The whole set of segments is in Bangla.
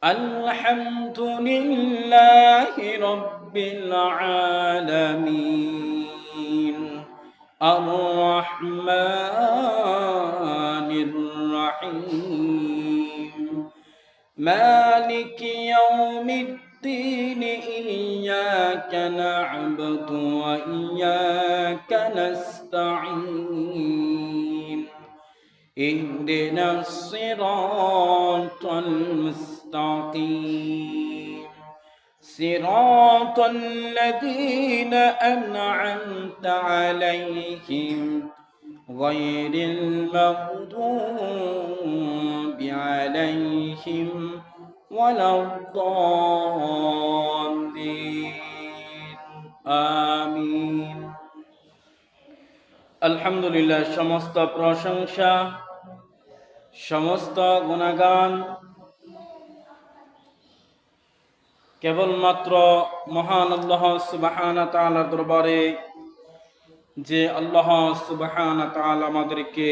الحمد لله رب العالمين الرحمن الرحيم مالك يوم الدين إياك نعبد وإياك نستعين اهدنا الصراط المستقيم صراط الذين أنعمت عليهم غير المغضوب عليهم ولا الضالين آمين আলহামদুলিল্লাহ সমস্ত প্রশংসা সমস্ত গুণগান কেবলমাত্র মহান আল্লাহ সুবহানাহু ওয়া তাআলার দরবারে, যে আল্লাহ সুবহানাহু ওয়া তাআলা আমাদেরকে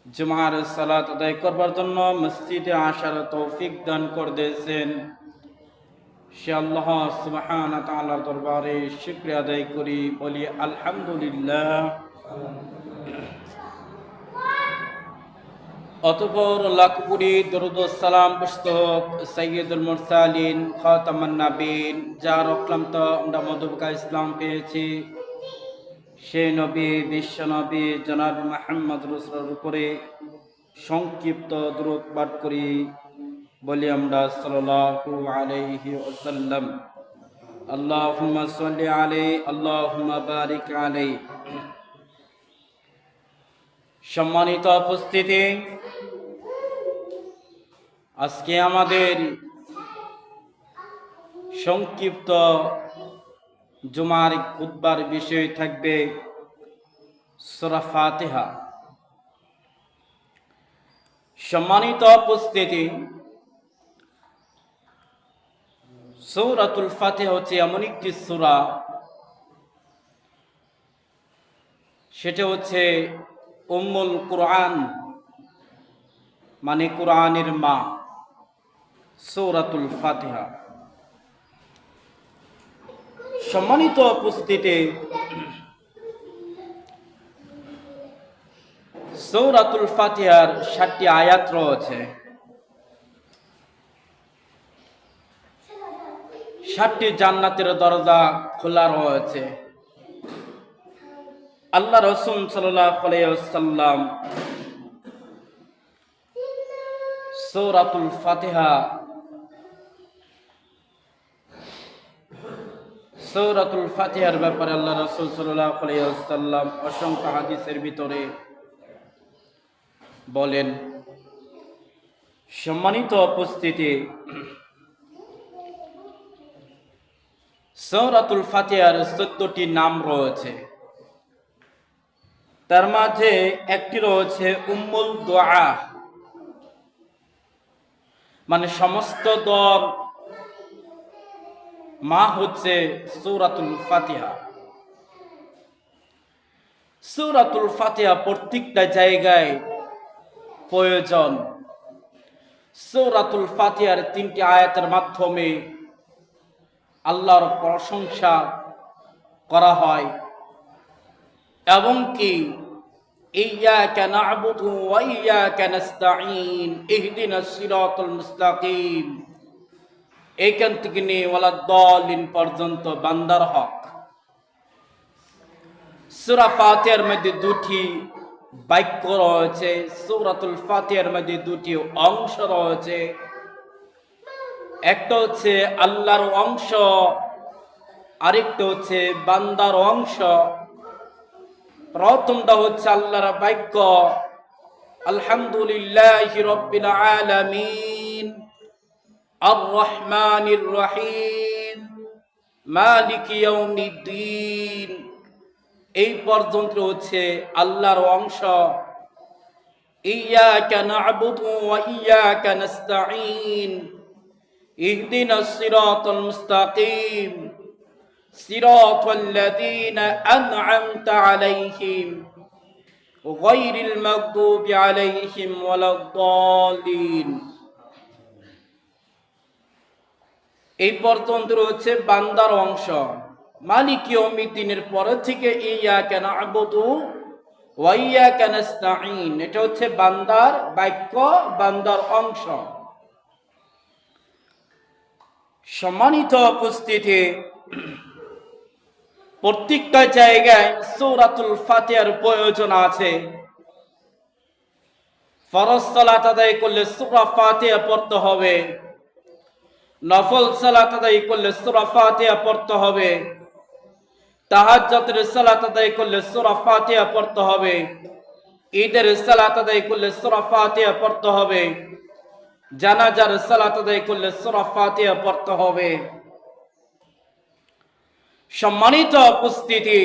জুমার সালাত আদায় করবার জন্য মসজিদে আসার তৌফিক দান করে দিয়েছেন। সে আল্লাহ সুবহানাহু ওয়া তাআলার দরবারে শুকরিয়া আদায় করি, বলি আলহামদুলিল্লাহ। অতঃপর লাখ কোটি দরুদ ও সালাম পুস্তক সাইয়্যিদুল মুরসালিন খাতামুন নবীন, যার অক্লান্ত আমরা মধুবকা ইসলাম পেয়েছি, সেই নবী বিশ্ব নবী জনাব মুহাম্মদ রাসূলের উপরে সংক্ষিপ্ত দরুদ পাঠ করি, বলি আমরা সাল্লাল্লাহু আলাইহি ওয়াসাল্লাম। আল্লাহুম্মা সাল্লি আলাইহি আল্লাহুম্মা বারিক আলাইহি। সম্মানিত উপস্থিতি, আজকে আমাদের সংক্ষিপ্ত জুমার খুতবার বিষয় থাকবে সূরা ফাতিহা। সম্মানিত উপস্থিতি, সূরাতুল ফাতিহা হচ্ছে এমন একটি সূরা, সেটা হচ্ছে উম্মুল কুরআন, মানে কুরআনের মা, সূরাতুল ফাতিহা। সম্মানিত উপস্থিতি, সূরাতুল ফাতিহার 7টি আয়াত রয়েছে। 7টি জান্নাতের দরজা খোলা রয়েছে। আল্লাহ রাসূল সাল্লাল্লাহু আলাইহি ওয়াসাল্লাম সূরাতুল ফাতিহা, সূরাতুল ফাতিহার ব্যাপারে আল্লাহ রাসূল সাল্লাল্লাহু আলাইহি ওয়াসাল্লাম অসংখ্য হাদিসের ভিতরে বলেন। সম্মানিত উপস্থিতি, সূরাতুল ফাতিহার 14টি নাম রয়েছে। তার মাঝে একটি রয়েছে উম্মুল দুআ, মানে সমস্ত দর মা হচ্ছে সূরাতুল ফাতিহা। সূরাতুল ফাতিহা প্রত্যেকটা জায়গায় প্রয়োজন। সূরাতুল ফাতিহার 3টি আয়াতের মাধ্যমে আল্লাহর প্রশংসা করা হয়, এবং কি ইয়্যাকা না'বুদু ওয়া ইয়্যাকা নাস্তাঈন ইহদিনাস সিরাতাল মুস্তাকিম, এইখান থেকে নিয়ে ওয়ালাদ-দাল্লিন পর্যন্ত বান্দার হক। সূরা ফাতিহার মধ্যে 2টি বাক্য রয়েছে, সূরাতুল ফাতিহার মধ্যে 2টি অংশ রয়েছে। একটা হচ্ছে আল্লাহর অংশ, আরেকটা হচ্ছে বান্দার অংশ। প্রথমটা হচ্ছে আল্লাহর বাক্য, আলহামদুলিল্লাহি রাব্বিল আলামিন আর রহমানির রহিম মালিকি ইয়াউমিদ্দিন। এই পর্যন্ত হচ্ছে আল্লাহর অংশ। ইয়্যাকা না'বুদু ওয়া ইয়্যাকা নাস্তাঈন ইহদিনাস সিরাতাল মুস্তাকিম সিরাতাল লাযীনা আন'আমতা আলাইহিম গায়রিল মাগদুবি আলাইহিম ওয়ালাদ-দাল্লিন। এই পর্যন্ত রয়েছে বান্দার অংশ। মালিক ইয়াউমিদ্দিনের পরে থেকে ইয়াকা না'বুদু ওয়া ইয়াকা নাস্তাঈন, এটা হচ্ছে বান্দার বাক্য, বান্দার অংশ। সম্মানিত উপস্থিতি, প্রত্যেকটা জায়গায় সূরাতুল ফাতিহার প্রয়োজন আছে। ফরজ সালাত আদায় করলে সূরা ফাতিহা পড়তে হবে, নফল সালাত আদায় করলে সূরা ফাতিহা পড়তে হবে, তাহাজ্জুদের সালাত আদায় করলে সূরা ফাতিহা পড়তে হবে, ঈদের সালাত আদায় করলে সূরা ফাতিহা পড়তে হবে, জানাজার সালাত আদায় করলে সূরা ফাতিহা পড়তে হবে। সম্মানিত উপস্থিতি,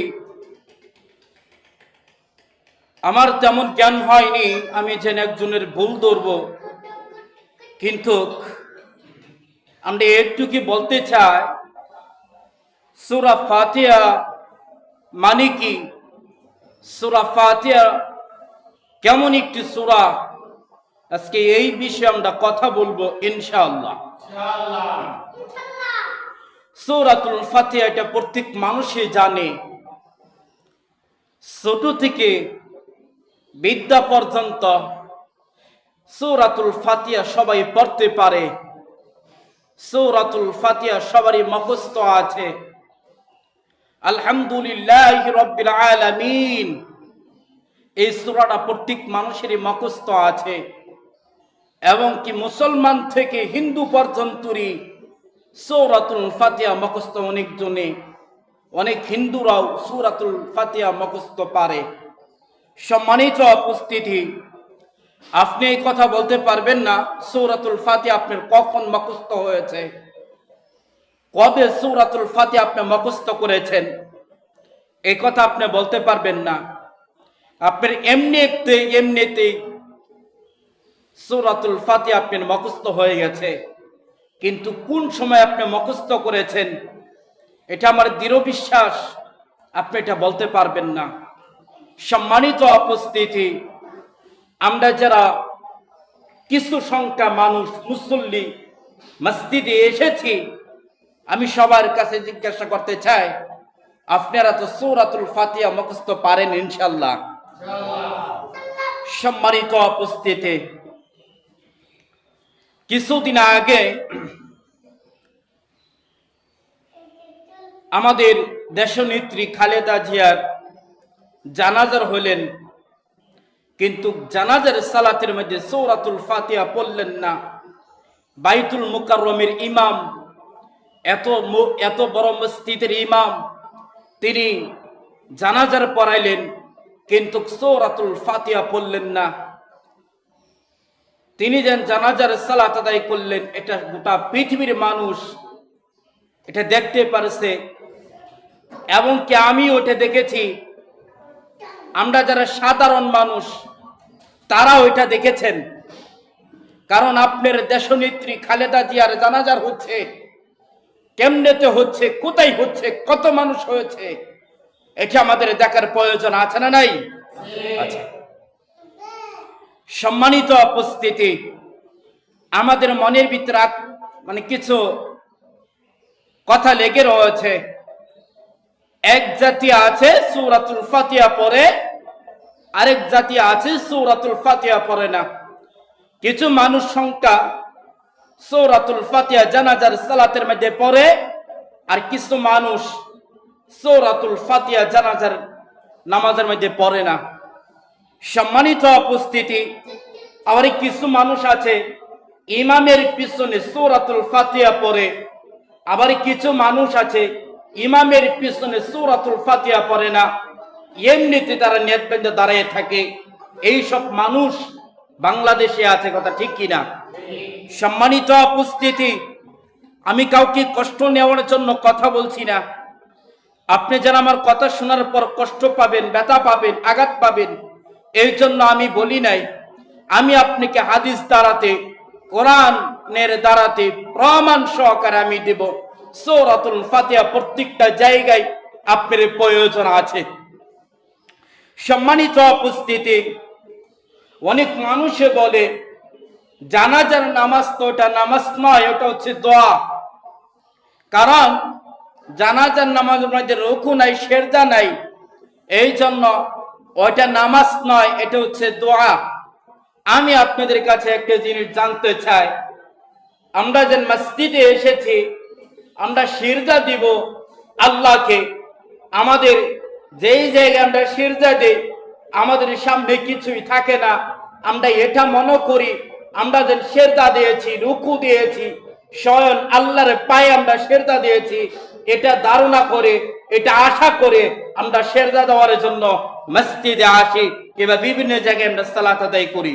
আমার তেমন জ্ঞান হয়নি আমি যেন একজনের ভুল ধরব, কিন্তু আমরা একটু বলতে চাই, সূরা ফাতিহা মানে কি, সূরা ফাতিহা কেমন একটি সূরা, আজকে এই বিষয়ে আমরা কথা বলবো ইনশাআল্লাহ। সূরাতুল ফাতিহা এটা প্রত্যেক মানুষই জানে, ছোট থেকে বিদ্যা পর্যন্ত সূরাতুল ফাতিহা সবাই পড়তে পারে। সূরাতুল ফাতিহা সবারই মুখস্থ আছে। আলহামদুলিল্লাহি রাব্বিল আলামিন, এই সূরাটা প্রত্যেক মানুষেরই মুখস্থ আছে, এবং কি মুসলমান থেকে হিন্দু পর্যন্তই সূরাতুল ফাতিহা মুখস্থ। অনেক হিন্দুরাও সূরাতুল ফাতিহা মুখস্থ পারে। সম্মানিত উপস্থিতি, আপনি এই কথা বলতে পারবেন না সূরাতুল ফাতিহা আপনার কখন মুখস্থ হয়েছে, কবে সূরাতুল ফাতিহা আপনি মুখস্থ করেছেন, এই কথা আপনি বলতে পারবেন না। আপনার এমনিতেই সূরাতুল ফাতিহা আপনার মুখস্থ হয়ে গেছে, কিন্তু কোন সময় আপনি মুখস্থ করেছেন এটা আমার দৃঢ় বিশ্বাস আপনি এটা বলতে পারবেন না। সম্মানিত উপস্থিতি, আমরা যারা কিছু সংখ্যা মানুষ মুসল্লি মসজিদে এসেছি, আমি সবার কাছে জিজ্ঞাসা করতে চাই, আপনারা তো সূরাতুল ফাতিহা মুখস্থ পারেন ইনশাআল্লাহ? সম্মানিত উপস্থিতি, কিছুদিন আগে আমাদের দেশনেত্রী খালেদা জিয়ার জানাজার হলেন, কিন্তু জানাজার সালাতের মধ্যে সূরাতুল ফাতিহা পড়লেন না। বাইতুল মুকাররমের ইমাম, এত বড় মসজিদের ইমাম, তিনি জানাজার পড়াইলেন, কিন্তু সূরাতুল ফাতিহা পড়লেন না। তিনি যেন জানাজার সালাত আদায় করলেন, এটা গোটা পৃথিবীর মানুষ এটা দেখতে পারছে, এবং কি আমি ওটা দেখেছি। আমরা যারা সাধারণ মানুষ তারা ওইটা দেখেছেন, কারণ আপনার দেশনেত্রী খালেদা জিয়ার জানাজার হচ্ছে, কেমনেতে হচ্ছে, কোথায় হচ্ছে, কত মানুষ হয়েছে, এটা আমাদের দেখার প্রয়োজন আছে না নাই? আচ্ছা, সম্মানিত উপস্থিতি, আমাদের মনের ভিতরে কিছু কথা লেগে রয়েছে। এক জাতি আছে সূরাতুল ফাতিহা পড়ে, আরেক জাতি আছে সূরাতুল ফাতিহা পড়ে না। কিছু মানুষ সংখ্যা সূরাতুল ফাতিহা জানাজার সালাতের মধ্যে পড়ে, আর কিছু মানুষ সূরাতুল ফাতিহা জানাজার নামাজের মধ্যে পড়ে না। সম্মানিত উপস্থিতি, আবার কিছু মানুষ আছে ইমামের পিছনে সূরাতুল ফাতিহা পড়ে, আবার কিছু মানুষ আছে ইমামের পিছনে সূরাতুল ফাতিহা পড়ে না, এমনিতে তারা নেট বেঁধে দাঁড়িয়ে থাকে। এই সব মানুষ বাংলাদেশে আছে, কথা ঠিক কিনা? সম্মানিত উপস্থিতি, আমি কাউকে কষ্ট নেওয়ার জন্য কথা বলছি না। আপনি যেন আমার কথা শোনার পর কষ্ট পাবেন, ব্যথা পাবেন, আঘাত পাবেন, এই জন্য আমি বলি নাই। আমি আপনাকে হাদিস দ্বারাতে, কোরআনের দ্বারাতে প্রমাণ সহকারে আমি দেব সূরাতুল ফাতিহা প্রত্যেকটা জায়গায় আপনার প্রয়োজন আছে। সম্মানিত উপস্থিতি, অনেক মানুষে বলে জানাজার নামাজ তো ওটা নামাজ নয়, ওটা হচ্ছে দোয়া। কারণ জানাজার নামাজের মধ্যে রুকু নাই, সেজদা নাই, এই জন্য ওইটা নামাজ নয়, এটা হচ্ছে দোয়া। আমি আপনাদের কাছে একটা জিনিস জানতে চাই, আমরা যে মসজিদে এসেছি, আমরা সিজদা দিব আল্লাহকে, আমাদের যেই জায়গায় আমরা সিজদা দেই আমাদের সামনে কিছুই থাকে না, আমরা এটা মনে করি আমরা যে সিজদা দিয়েছি, রুকু দিয়েছি, স্বয়ং আল্লাহর পায়ে আমরা সিজদা দিয়েছি, এটা ধারণা করে, এটা আশা করে আমরা সিজদা দেওয়ার জন্য মসজিদে আসি কিংবা বিভিন্ন জায়গায় আমরা সালাত আদায় করি।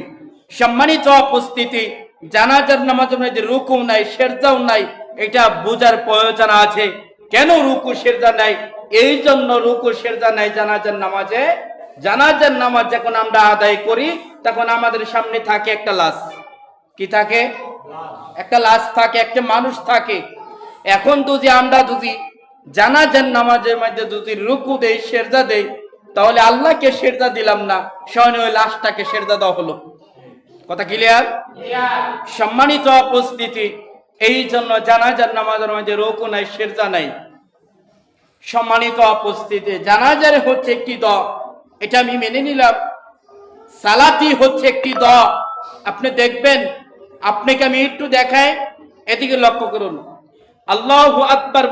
সম্মানিত উপস্থিতি, জানাজার নামাজের মধ্যে রুকু নাই, সিজদাও নাই, এটা বোঝার প্রয়োজন আছে। কেন রুকু সিজদা নাই? এই জন্য রুকু সিজদা নাই জানাজার নামাজে। জানাজার নামাজ যখন আমরা আদায় করি তখন আমাদের সামনে থাকে একটা লাশ। কি থাকে? একটা লাশ থাকে, একটা মানুষ থাকে। এখন যদি আমরা জানাজার নামাজের মধ্যে রুকু দেই, সিজদা দেই, তাহলে আল্লাহকে সিজদা দিলাম না, স্বয়ং ওই লাশটাকে সিজদা দেওয়া হলো। কথা ক্লিয়ার? সম্মানিত উপস্থিতি, এই জন্য জানাজার নামাজের মধ্যে রুকু নাই, সিজদা নাই। সম্মানিত উপস্থিতি, জানাজার হচ্ছে একটি দোয়া, এটা আমি মেনে নিলাম। সালাতি হচ্ছে একটি দোয়া। আপনি দেখবেন, আপনাকে আমি একটু দেখাই, এদিকে লক্ষ্য করুন। আল্লাহু আকবার